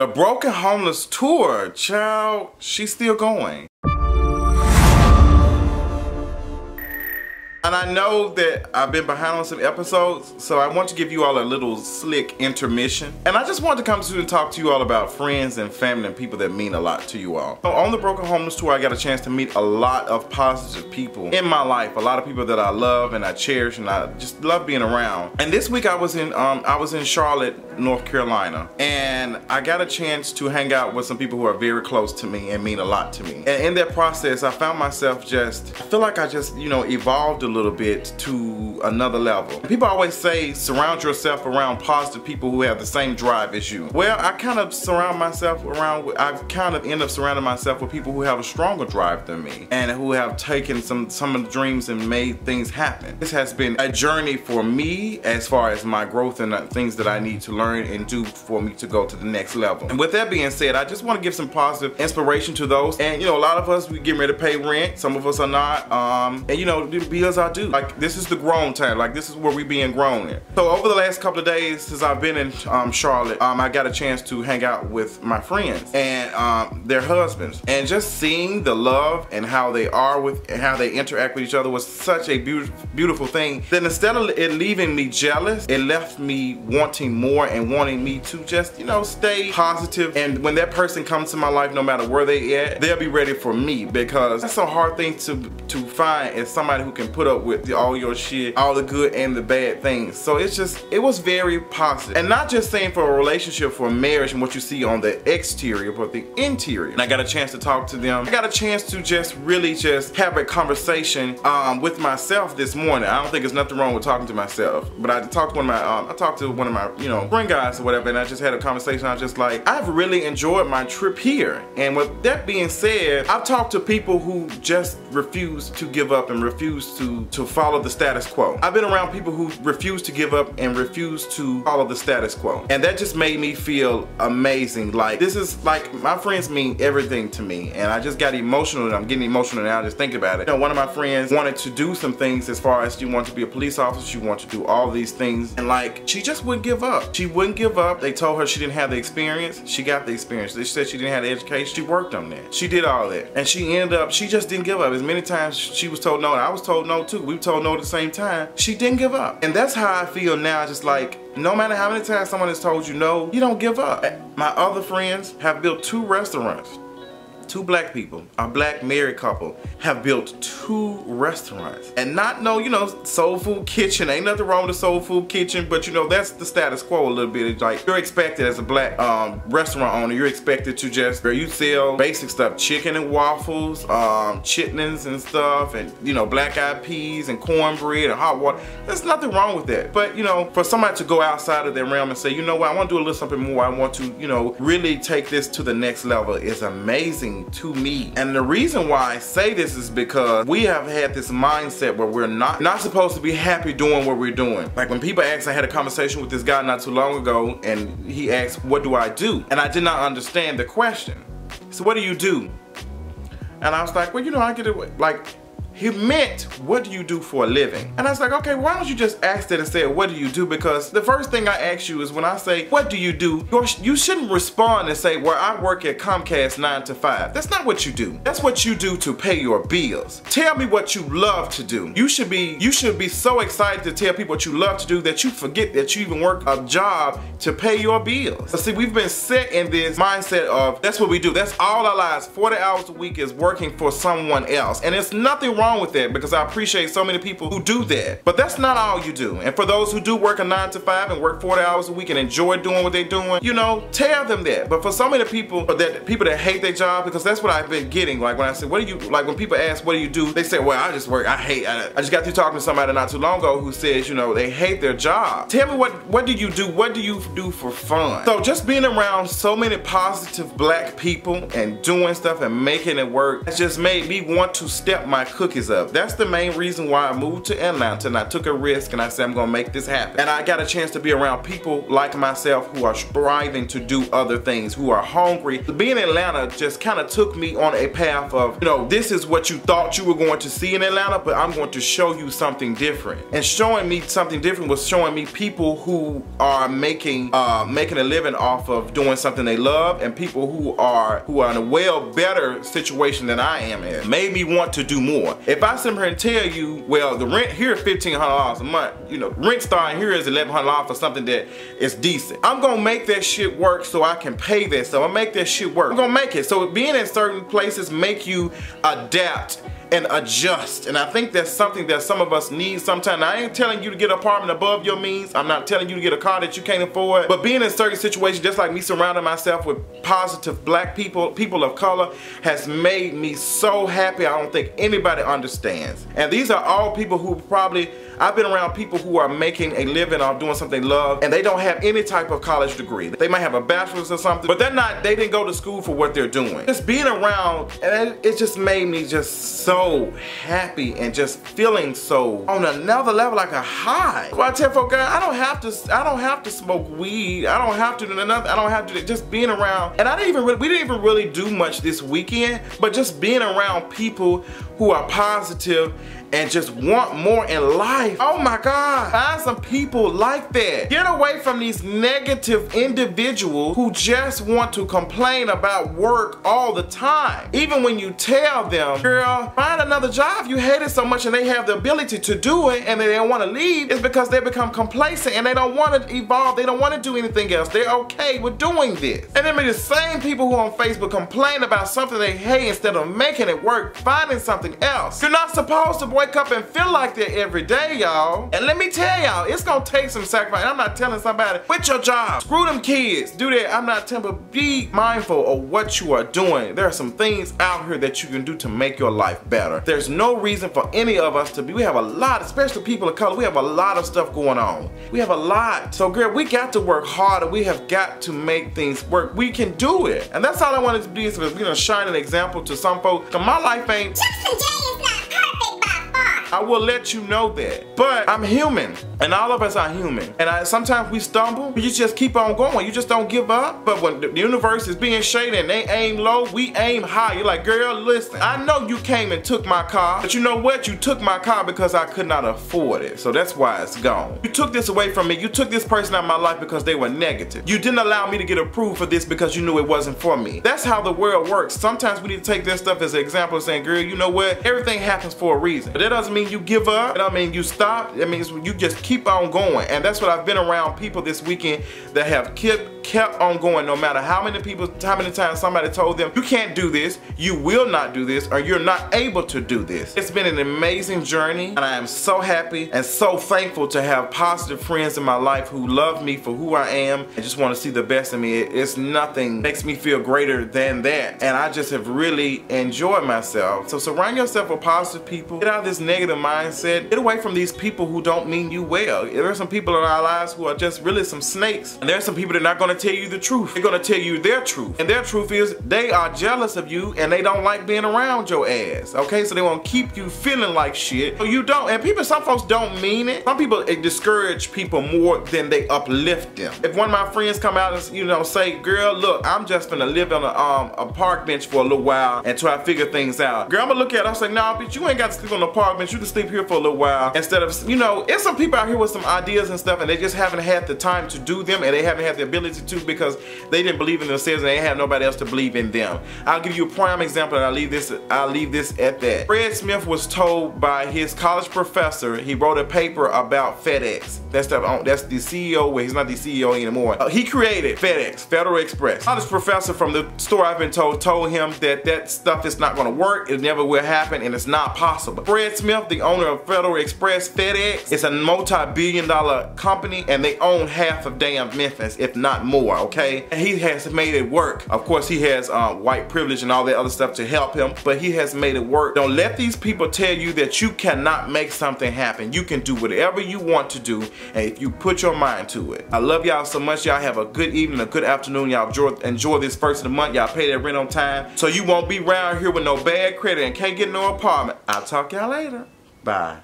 The Broken Homeless Tour, child, she's still going. And I know that I've been behind on some episodes, so I want to give you all a little slick intermission. And I just wanted to come to and talk to you all about friends and family and people that mean a lot to you all. So on the Broken Homeless Tour, I got a chance to meet a lot of positive people in my life, a lot of people that I love and I cherish and I just love being around. And this week I was in Charlotte, North Carolina, and I got a chance to hang out with some people who are very close to me and mean a lot to me. And in that process, I found myself I feel like I just, you know, evolved a little bit to another level. People always say surround yourself around positive people who have the same drive as you. Well, I kind of end up surrounding myself with people who have a stronger drive than me and who have taken some of the dreams and made things happen. This has been a journey for me as far as my growth and the things that I need to learn and do for me to go to the next level. And with that being said, I just want to give some positive inspiration to those. And you know, a lot of us, we getting ready to pay rent. Some of us are not. And you know, the bills are due. Like, this is the grown time. Like, this is where we being grown in. So over the last couple of days since I've been in Charlotte, I got a chance to hang out with my friends and their husbands, and just seeing the love and how they are with and how they interact with each other was such a beautiful thing. Then instead of it leaving me jealous, it left me wanting more and wanting me to just, you know, stay positive. And when that person comes to my life, no matter where they at, they'll be ready for me, because that's a hard thing to find, as somebody who can put up with all your shit, all the good and the bad things. So it was very positive. And not just saying for a relationship, for marriage and what you see on the exterior, but the interior. And I got a chance to talk to them. I got a chance to just really just have a conversation with myself this morning. I don't think there's nothing wrong with talking to myself, but I talked to one of my, you know, friend guys or whatever, and I just had a conversation. I was just like, I've really enjoyed my trip here. And with that being said, I've talked to people who just refuse to give up and refuse to follow the status quo. I've been around people who refuse to give up and refuse to follow the status quo. And that just made me feel amazing. Like, this is like, my friends mean everything to me. And I just got emotional, and I'm getting emotional now just thinking about it. You know, one of my friends wanted to do some things as far as she wanted to be a police officer, she wanted to do all these things. And like, she just wouldn't give up. She wouldn't give up. They told her she didn't have the experience. She got the experience. They said she didn't have the education. She worked on that. She did all that. And she ended up, she just didn't give up. As many times she was told no, and I was told no too. We were told no at the same time. She didn't give up. And that's how I feel now, just like, no matter how many times someone has told you no, you don't give up. My other friends have built 2 restaurants. 2 black people, a black married couple, have built 2 restaurants. And not no, you know, soul food kitchen. Ain't nothing wrong with a soul food kitchen, but you know, that's the status quo a little bit. It's like, you're expected as a black restaurant owner, you're expected to just, where you sell basic stuff, chicken and waffles, chitlins and stuff, and you know, black eyed peas and cornbread and hot water. There's nothing wrong with that. But you know, for somebody to go outside of their realm and say, you know what, I want to do a little something more, I want to, you know, really take this to the next level, is amazing to me. And the reason why I say this is because we have had this mindset where we're not supposed to be happy doing what we're doing. Like, when people ask, I had a conversation with this guy not too long ago, and he asked, what do I do? And I did not understand the question. So what do you do? And I was like, well, you know, I get it. Like, he meant, what do you do for a living? And I was like, okay, why don't you just ask that and say, what do you do? Because the first thing I ask you is, when I say, what do you do? You shouldn't respond and say, well, I work at Comcast 9 to 5. That's not what you do. That's what you do to pay your bills. Tell me what you love to do. You should be so excited to tell people what you love to do that you forget that you even work a job to pay your bills. But see, we've been set in this mindset of, that's what we do. That's all our lives. 40 hours a week is working for someone else. And it's nothing wrong with that, because I appreciate so many people who do that. But that's not all you do. And for those who do work a 9 to 5 and work 40 hours a week and enjoy doing what they're doing, you know, tell them that. But for so many people that hate their job, because that's what I've been getting. Like, when I say, what do you, like, when people ask, what do you do? They say, well, I just work, I just got through talking to somebody not too long ago who says, you know, they hate their job. Tell me, what do you do? What do you do for fun? So just being around so many positive black people and doing stuff and making it work, has just made me want to step my cookie cookies up. That's the main reason why I moved to Atlanta, and I took a risk and I said I'm gonna make this happen. And I got a chance to be around people like myself who are striving to do other things, who are hungry. Being in Atlanta just kind of took me on a path of, you know, this is what you thought you were going to see in Atlanta, but I'm going to show you something different. And showing me something different was showing me people who are making a living off of doing something they love, and people who are in a well better situation than I am in. Made me want to do more. If I sit here and tell you, well, the rent here is $1,500 a month, you know, rent starting here is $1,100 for something that is decent. I'm gonna make that shit work so I can pay that. So I'm make that shit work. I'm gonna make it. So being in certain places make you adapt and adjust, and I think that's something that some of us need sometimes. I ain't telling you to get an apartment above your means. I'm not telling you to get a car that you can't afford, but being in certain situations, just like me surrounding myself with positive black people, people of color, has made me so happy. I don't think anybody understands. And these are all people who probably, I've been around people who are making a living off doing something they love, and they don't have any type of college degree. They might have a bachelor's or something, but they didn't go to school for what they're doing. Just being around, and it just made me just so happy and just feeling so on another level, like a high. Well, I tell folks, I don't have to smoke weed. I don't have to do nothing. I don't have to, just being around. And we didn't even really do much this weekend, but just being around people who are positive and just want more in life. Oh my God, find some people like that. Get away from these negative individuals who just want to complain about work all the time. Even when you tell them, girl, find another job. You hate it so much and they have the ability to do it and they don't want to leave, it's because they become complacent and they don't want to evolve. They don't want to do anything else. They're okay with doing this. And then the same people who on Facebook complain about something they hate, instead of making it work, finding something else. You're not supposed to wake up and feel like that every day, y'all. And let me tell y'all, it's gonna take some sacrifice. I'm not telling somebody, quit your job, screw them kids, do that. I'm not telling, but be mindful of what you are doing. There are some things out here that you can do to make your life better. There's no reason for any of us to be, we have a lot, especially people of color, we have a lot of stuff going on. We have a lot. So girl, we got to work harder. We have got to make things work. We can do it. And that's all I wanted to do, is, you know, shine an example to some folks. Cause my life ain't I will let you know that. But I'm human, and all of us are human. And sometimes we stumble, but you just keep on going. You just don't give up. But when the universe is being shady and they aim low, we aim high. You're like, girl, listen, I know you came and took my car, but you know what? You took my car because I could not afford it. So that's why it's gone. You took this away from me. You took this person out of my life because they were negative. You didn't allow me to get approved for this because you knew it wasn't for me. That's how the world works. Sometimes we need to take this stuff as an example of saying, girl, you know what? Everything happens for a reason. But that doesn't mean you give up. It doesn't mean you stop. It means you just keep on going. And that's what I've been around people this weekend that have kept on going, no matter how many times somebody told them, you can't do this, you will not do this, or you're not able to do this. It's been an amazing journey, and I am so happy and so thankful to have positive friends in my life who love me for who I am and just want to see the best in me. It's nothing makes me feel greater than that, and I just have really enjoyed myself. So surround yourself with positive people. Get out of this negative mindset. Get away from these people who don't mean you well. There are some people in our lives who are just really some snakes, and there's some people that are not going to tell you the truth. They're going to tell you their truth, and their truth is they are jealous of you and they don't like being around your ass. Okay, so they want to keep you feeling like shit. So you don't, and some folks don't mean it. Some people discourage people more than they uplift them. If one of my friends come out and, you know, say, girl, look, I'm just gonna live on a park bench for a little while and try to figure things out. Girl, I'm gonna look at her and say, nah, bitch, you ain't got to sleep on the park bench. You can sleep here for a little while. Instead of, you know, there's some people out here with some ideas and stuff, and they just haven't had the time to do them, and they haven't had the ability to because they didn't believe in themselves and they had nobody else to believe in them. I'll give you a prime example, and I'll leave this at that. Fred Smith was told by his college professor, he wrote a paper about FedEx. That's the CEO, well, he's not the CEO anymore. He created FedEx, Federal Express. College professor from the store I've been told him that stuff is not gonna work, it never will happen, and it's not possible. Fred Smith, the owner of Federal Express, FedEx, is a multi-billion-dollar company, and they own half of damn Memphis, if not more. more, okay? And he has made it work. Of course, he has white privilege and all that other stuff to help him, but he has made it work. Don't let these people tell you that you cannot make something happen. You can do whatever you want to do, and if you put your mind to it. I love y'all so much. Y'all have a good evening, a good afternoon. Y'all enjoy this first of the month. Y'all pay that rent on time, so you won't be around here with no bad credit and can't get no apartment. I'll talk y'all later. Bye.